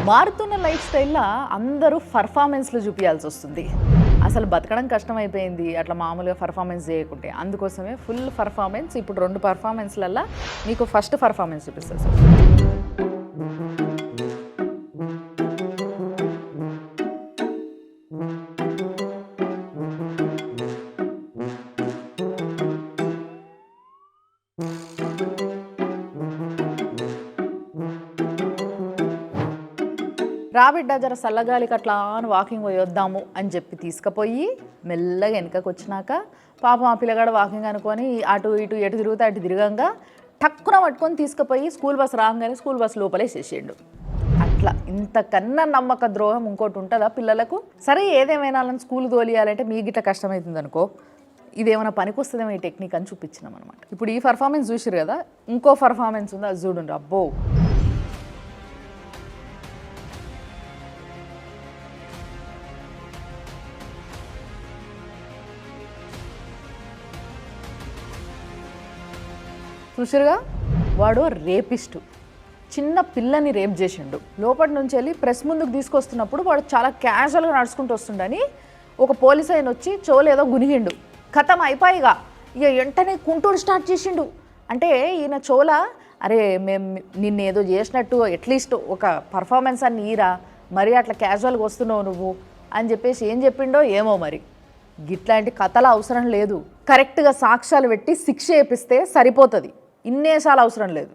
మారుతున్న లైఫ్ స్టైల్లో అందరూ పర్ఫార్మెన్స్లు చూపించాల్సి వస్తుంది. అసలు బతకడం కష్టమైపోయింది అట్లా మామూలుగా పర్ఫార్మెన్స్ చేయకుంటే. అందుకోసమే ఫుల్ పర్ఫార్మెన్స్. ఇప్పుడు 2 పర్ఫార్మెన్స్లల్లో మీకు ఫస్ట్ పర్ఫార్మెన్స్ చూపిస్తుంది సార్. రాబిడ్డ జర చల్లగాలికి అట్లా అని వాకింగ్ పోయి వద్దాము అని చెప్పి తీసుకుపోయి మెల్లగా వెనకకు వచ్చినాక పాపం ఆ పిల్లగాడు వాకింగ్ అనుకొని అటు ఇటు ఎటు తిరుగుతా అటు తిరగంగా టక్కున పట్టుకొని తీసుకుపోయి స్కూల్ బస్ రాగానే స్కూల్ బస్ లోపలేసేసిండు. అట్లా ఇంతకన్నా నమ్మక ద్రోహం ఇంకోటి ఉంటుందా పిల్లలకు? సరే ఏదేమైనా స్కూల్ తోలియాలంటే మీకు ఇట్లా కష్టమవుతుంది అనుకో, ఇదేమైనా పనికి వస్తుందేమో ఈ టెక్నిక్ అని చూపించినాం అనమాట. ఇప్పుడు ఈ పర్ఫార్మెన్స్ చూసిరు కదా, ఇంకో పర్ఫార్మెన్స్ ఉంది, అది చూడండి. అబ్బో, చూసిరుగా, వాడు రేపిస్టు, చిన్న పిల్లని రేప్ చేసిండు. లోపటి నుంచి వెళ్ళి ప్రెస్ ముందుకు తీసుకొస్తున్నప్పుడు వాడు చాలా క్యాజువల్గా నడుచుకుంటూ వస్తుండని ఒక పోలీస్ ఆయన వచ్చి ఏదో గునిగిండు. కథం అయిపోయిగా ఇక వెంటనే కుంటూరు స్టార్ట్ చేసిండు. అంటే ఈయన అరే మేము నిన్నేదో చేసినట్టు అట్లీస్ట్ ఒక పర్ఫార్మెన్స్ అని ఈరా, మరి అట్లా క్యాజువల్గా వస్తున్నావు నువ్వు అని చెప్పేసి ఏం చెప్పిండో ఏమో. మరి గిట్లాంటి కథలు అవసరం లేదు. కరెక్ట్గా సాక్ష్యాలు పెట్టి శిక్ష చేపిస్తే సరిపోతుంది. ఇన్నేసాలు అవసరం లేదు.